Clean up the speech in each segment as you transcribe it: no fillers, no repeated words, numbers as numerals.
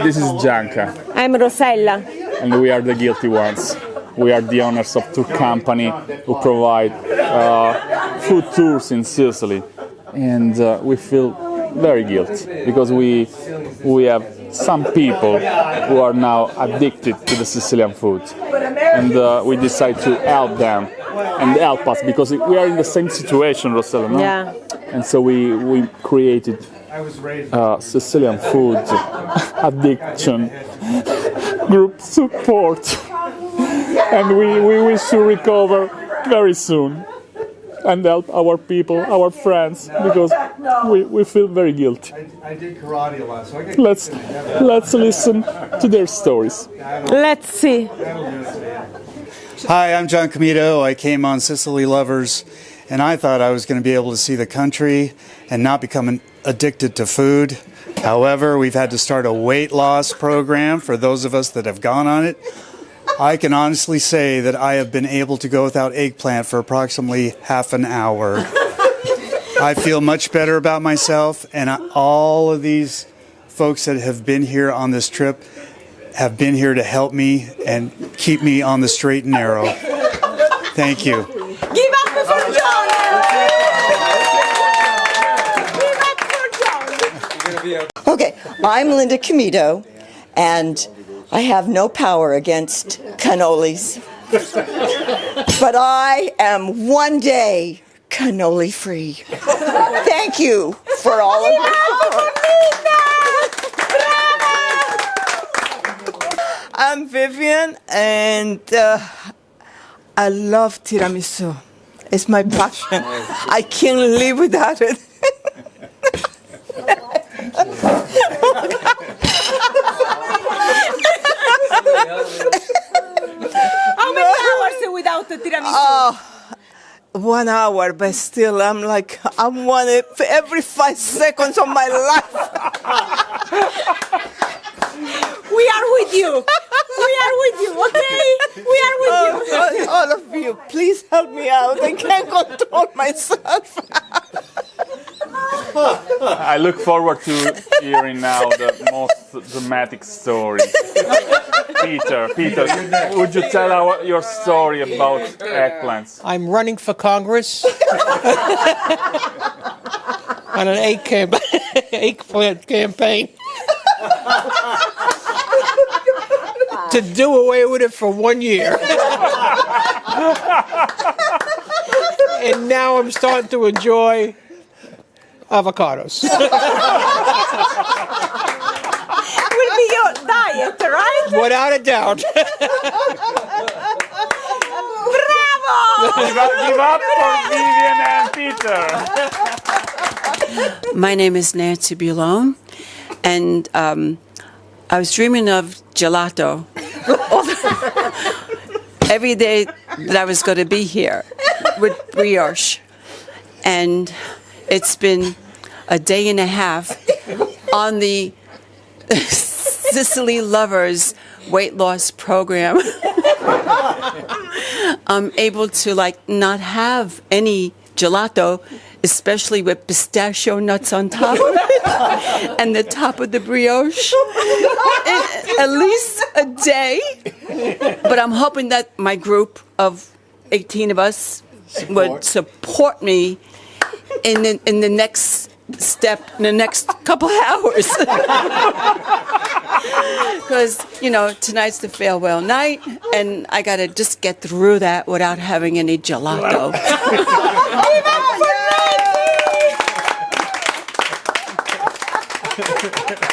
This is Gianca, I'm Rosella. and we are the guilty ones. We are the owners of tour company who provide food tours in Sicily, and we feel very guilty because we have some people who are now addicted to the Sicilian food, and we decide to help them and help us because we are in the same situation, Rosella, no? Yeah. And so we created Sicilian food addiction group support, and we wish to recover very soon and help our people, our friends, because we feel very guilty. I did karate a lot, so I get Let's listen to their stories. Let's see. Hi, I'm John Comito. I came on Sicily Lovers, and I thought I was going to be able to see the country and not become addicted to food. However, we've had to start a weight loss program for those of us that have gone on it. I can honestly say that I have been able to go without eggplant for approximately half an hour. I feel much better about myself, and all of these folks that have been here on this trip have been here to help me and keep me on the straight and narrow. Thank you. Give up for John! Give up for John! Okay, I'm Linda Comito, and I have no power against cannolis. But I am one day cannoli free. Thank you for all of your support. I'm Vivian, and I love tiramisu. It's my passion. I can't live without it. How many hours without the tiramisu? Oh, 1 hour, but still, I want it for every 5 seconds of my life. We are with you. We are with you, okay? We are with you. All of you, please help me out. I can't control myself. I look forward to hearing now the most dramatic story. Peter, would you tell your story about eggplants? I'm running for Congress on an eggplant campaign to do away with it for 1 year. And now I'm starting to enjoy avocados. Will be your diet, right? Without a doubt. Bravo! Give up for Vivian and Peter. My name is Nancy Bulone, and I was dreaming of gelato every day that I was going to be here with brioche. And it's been a day and a half on the Sicily Lovers weight loss program. I'm able to not have any gelato, especially with pistachio nuts on top and the top of the brioche, at least a day. But I'm hoping that my group of 18 of us would support me in the next step, in the next couple hours. Because, tonight's the farewell night, and I got to just get through that without having any gelato.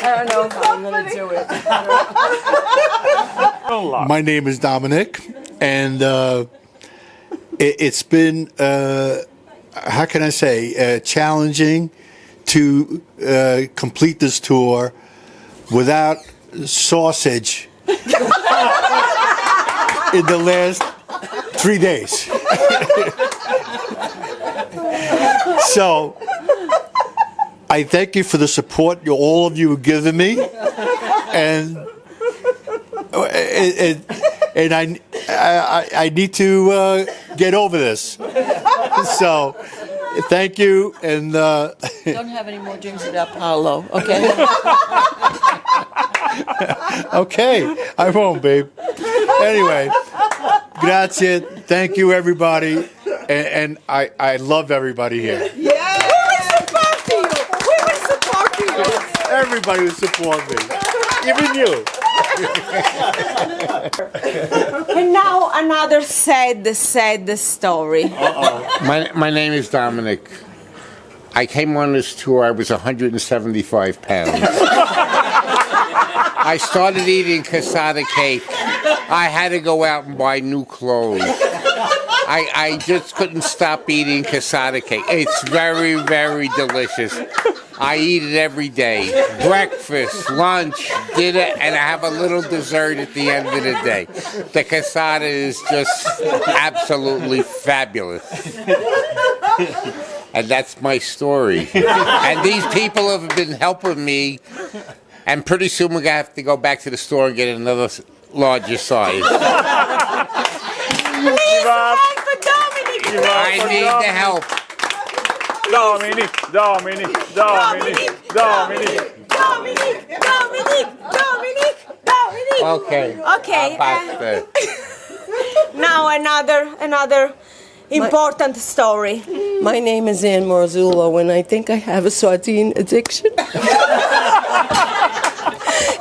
I don't know how I'm going to do it. My name is Dominic, and it's been, how can I say, challenging to complete this tour without sausage in the last 3 days. So I thank you for the support all of you have given me, and I need to get over this. So thank you, and Don't have any more drinks without Paolo, okay? Okay, I won't, babe. Anyway, grazie. Thank you, everybody. And I love everybody here. We will support you. We will support you. Everybody will support me. Even you. And now another sad story. My name is Dominic. I came on this tour, I was 175 pounds. I started eating cassata cake. I had to go out and buy new clothes. I just couldn't stop eating cassata cake. It's very, very delicious. I eat it every day. Breakfast, lunch, dinner, and I have a little dessert at the end of the day. The cassata is just absolutely fabulous. And that's my story. And these people have been helping me. And pretty soon we're going to have to go back to the store and get another larger size. Please help Dominic. I need the help. Dominic. Okay. Okay. Basta. Now another important story. My name is Ann Marzullo, and I think I have a sardine addiction.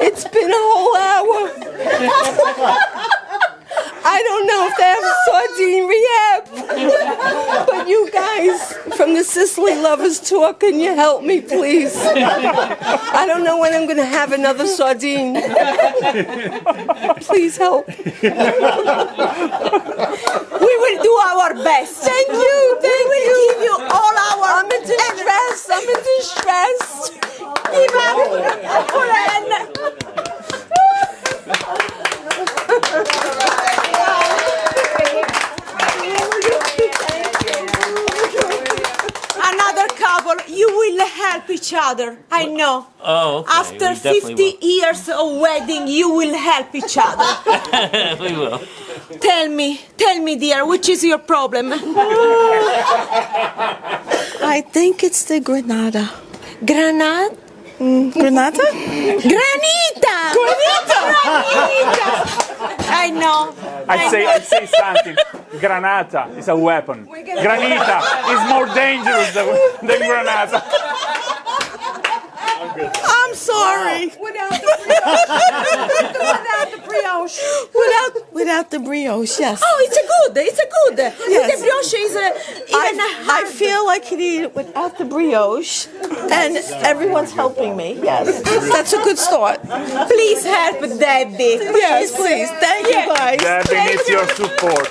It's been a whole hour. I don't know if they have a sardine rehab. But you guys from the Sicily Lovers Tour, can you help me, please? I don't know when I'm going to have another sardine. Please help. We will do our best. Thank you. Thank We will give you all our. I'm in distress. I'm in distress. Another couple, you will help each other. I know. Oh, okay. After We definitely 50 years of wedding, you will help each other. will. We will. Tell me, dear, which is your problem? I think it's the Granada. Granada? Granada? Granita! I know. I say something. Granata is a weapon. Granita is more dangerous than granata. I'm sorry. Without the brioche, yes. Oh, it's a good. Yes. The brioche is even I feel like you need it without the brioche, and everyone's helping me. Yes, that's a good start. Please help Debbie. Yes, please. Thank you, guys. Debbie needs your support.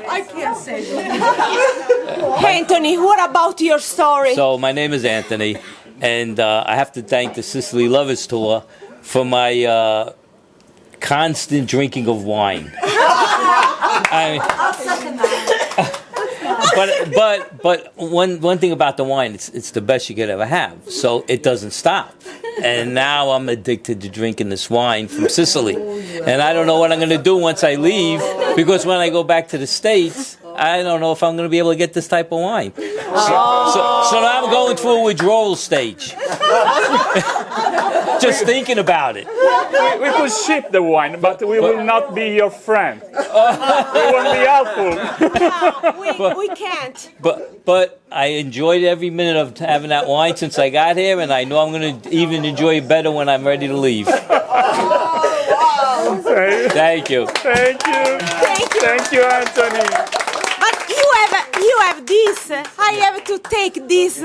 I can't say that. Anthony, what about your story? So my name is Anthony, and I have to thank the Sicily Lovers Tour for my constant drinking of wine. But one thing about the wine, it's the best you could ever have. So it doesn't stop. And now I'm addicted to drinking this wine from Sicily. And I don't know what I'm going to do once I leave, because when I go back to the States, I don't know if I'm going to be able to get this type of wine. So now I'm going through a withdrawal stage. Just thinking about it. We could ship the wine, but we will not be your friend. We won't be helpful. No, we can't. But I enjoyed every minute of having that wine since I got here, and I know I'm going to even enjoy it better when I'm ready to leave. Thank you. Thank you, Anthony. But you have this. I have to take this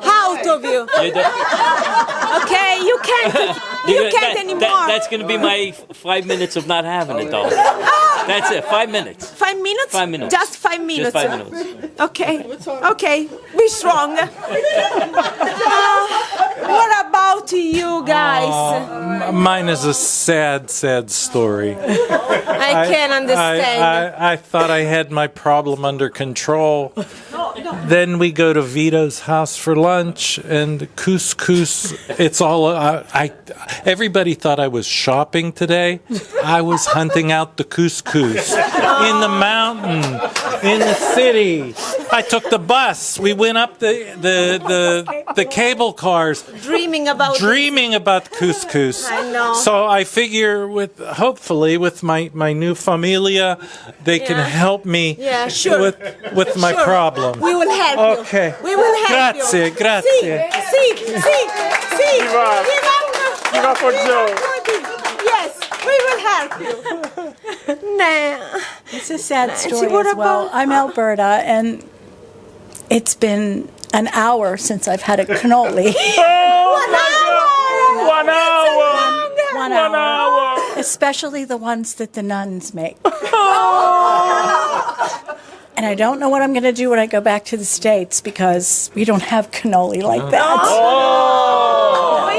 out of you. Okay, you can't anymore. That's going to be my 5 minutes of not having it, though. That's it, 5 minutes. 5 minutes? 5 minutes. Just 5 minutes. Just 5 minutes. Okay. Be strong. What about you guys? Mine is a sad story. I can understand. I thought I had my problem under control. Then we go to Vito's house for lunch, and couscous. It's all. Everybody thought I was shopping today. I was hunting out the couscous in the mountain. in the city. I took the bus. We went up the cable cars, Dreaming about couscous. I know. So I figure hopefully with my new familia, they can help me Yeah, sure. with my Sure. problem. We will help you. Okay. We will help you. Grazie, grazie. Sì. Give up. Give up for Joe. Yes, we will help you. Nah. It's a sad Nancy, story what as well. about- I'm Alberta, and it's been an hour since I've had a cannoli. 1 hour. 1 hour. 1 1 hour. Especially the ones that the nuns make. And I don't know what I'm going to do when I go back to the States because we don't have cannoli like that.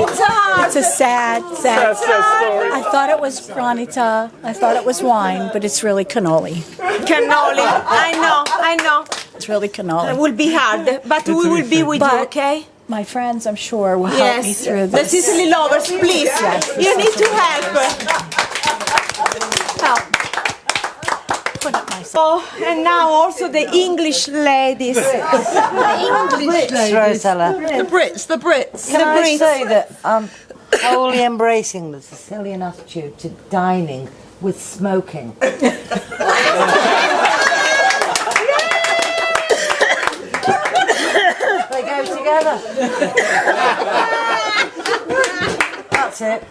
It's hard. It's a sad story. I thought it was granita. I thought it was wine, but it's really cannoli. Cannoli. I know. It's really It cannoli. will be hard, but we will be with you, okay? My friends, I'm sure, will help me through The this. Sicily Lovers, please. You need to help. Help. Put up my Oh, and now also the English ladies. Rosella. The Brits. Can I Brits. say that I'm wholly embracing the Sicilian attitude to dining with smoking. They go together. That's it.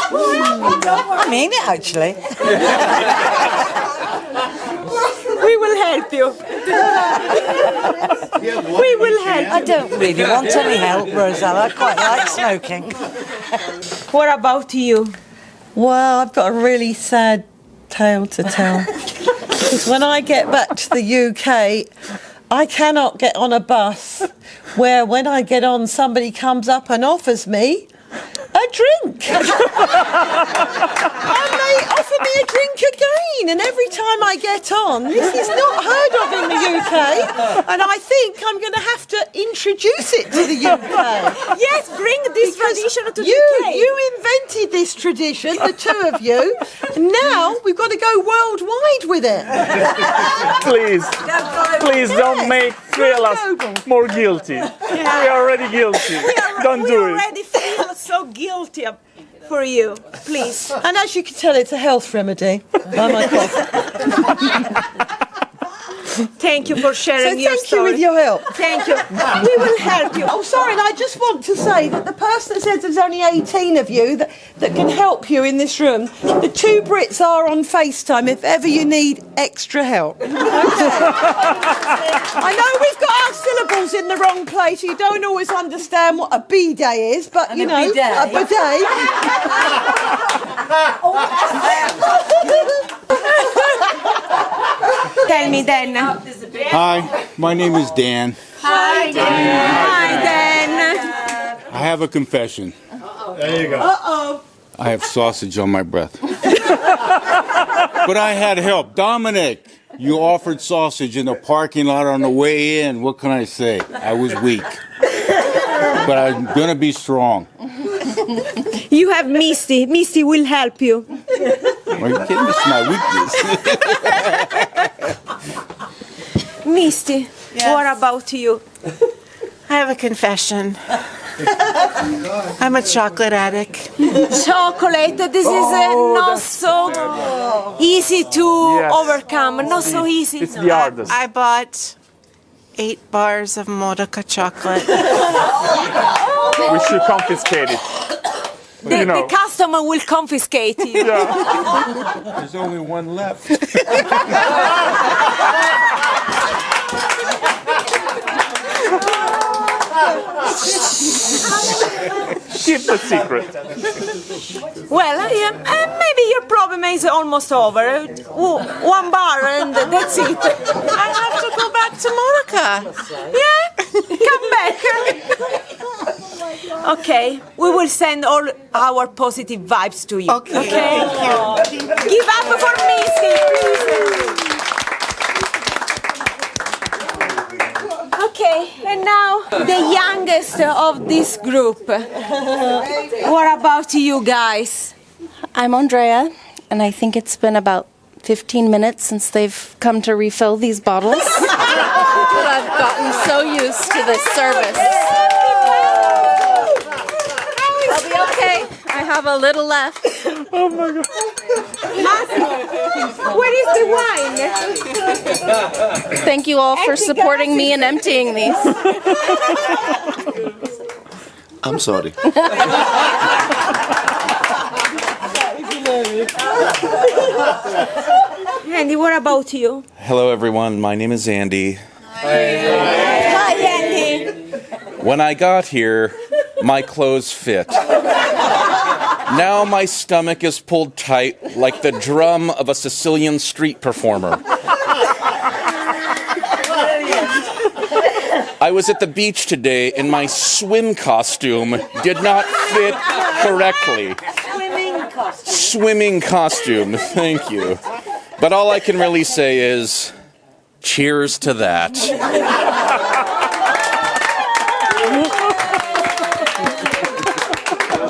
I mean it, actually. We will help you. We will help. I don't really want any help, Rosella. I quite like smoking. What about you? Well, I've got a really sad tale to tell. Because when I get back to the UK, I cannot get on a bus where when I get on, somebody comes up and offers me a drink. And they offer me a drink again. And every time I get on, this is not heard of in the UK. And I think I'm going to have to introduce it to the UK. Yes, bring this tradition to the You UK. invented this tradition, the two of you. And now we've got to go worldwide with it. Please don't feel us more guilty. We are already guilty. Don't we do it. already feel so guilty for you. Please. And as you can tell, it's a health remedy. By my cough. Thank you for sharing So your thank you story. with your help. Thank you. We will help you. Oh, sorry, and I just want to say that the person that says there's only 18 of you that can help you in this room, the two Brits are on FaceTime if ever you need extra help. Okay. I know we've got our syllables in the wrong place. You don't always understand what a bidet is, but And you a know, bidet. a bidet. Tell me then. Hi, my name is Dan. Hi, Dan. Hi, Dan. I have a confession. There you go. Uh-oh. I have sausage on my breath. But I had help. Dominic, you offered sausage in the parking lot on the way in. What can I say? I was weak. But I'm going to be strong. You have Misty. Misty will help you. Are you kidding? It's my weakness. Misty, what about you? I have a confession. I'm a chocolate addict. Chocolate, this is not so easy to overcome. Not so easy. It's the hardest. I bought 8 bars of Modica chocolate. We should confiscate it. The customer will confiscate you. There's only one left. Keep the secret. Well, maybe your problem is almost over. 1 bar and that's it. I have to go back to Modica. Yeah? Come back. Okay, we will send all our positive vibes to you. Okay. Thank you. Give up for Misty, please. Okay, and now the youngest of this group. What about you guys? I'm Andrea, and I think it's been about 15 minutes since they've come to refill these bottles. But I've gotten so used to this service. I'll be okay. I have a little left. Oh my God. Where is the wine? Thank you all for supporting me in emptying these. I'm sorry. Andy, what about you? Hello, everyone. My name is Andy. Hi, Andy. When I got here, my clothes fit. Now my stomach is pulled tight like the drum of a Sicilian street performer. I was at the beach today and my swim costume did not fit correctly. Swimming costume, thank you. But all I can really say is, cheers to that.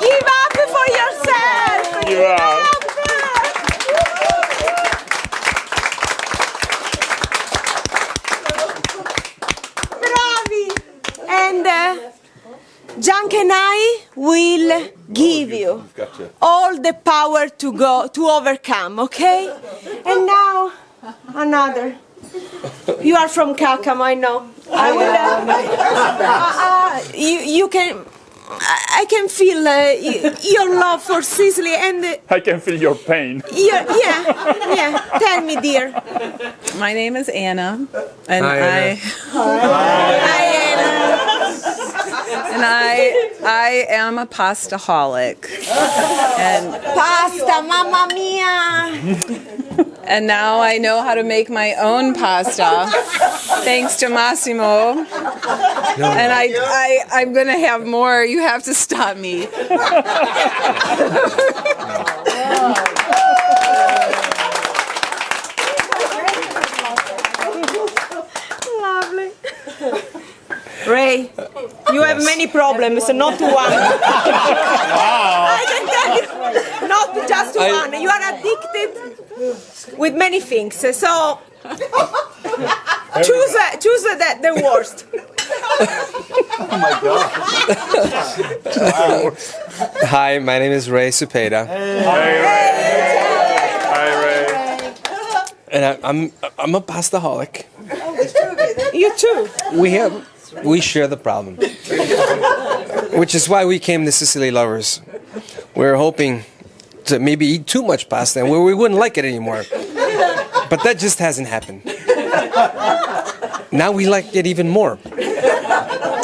Give up for yourself! Give up! Bravi! And Junk and I will give you all the power to overcome, okay? And now, another. You are from Kakam, I know. I can feel your love for Sicily and I can feel your pain. yeah. Tell me, dear. My name is Anna, and Hi, I am a pastaholic. And pasta, mamma mia! And now I know how to make my own pasta, thanks to Massimo. And I'm gonna have more. You have to stop me. Lovely. Ray, you have many problems, not one. I can tell you, not just one. You are addicted with many things. So choose the worst. Oh my God. Hi, my name is Ray Cepeda. Hi, Ray. And I'm a pastaholic. You too. We share the problem. Which is why we came to Sicily Lovers. We were hoping to maybe eat too much pasta and we wouldn't like it anymore. But that just hasn't happened. Now we like it even more.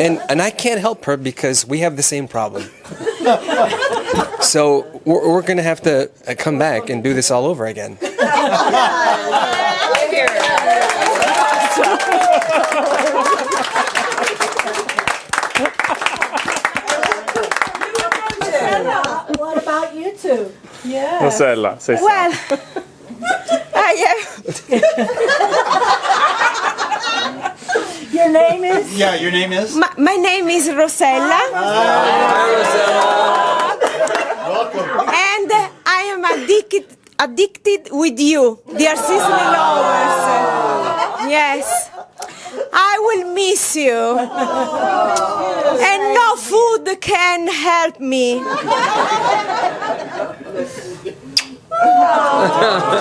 And I can't help her because we have the same problem. So we're going to have to come back and do this all over again. What about you two? Yeah. Rosella, say so. Well, Your name is? Yeah, your name is? my name is Rosella. And I am addicted with you, dear Sicily lovers. Yes. I will miss you. And no food can help me.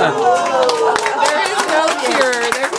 There is no cure.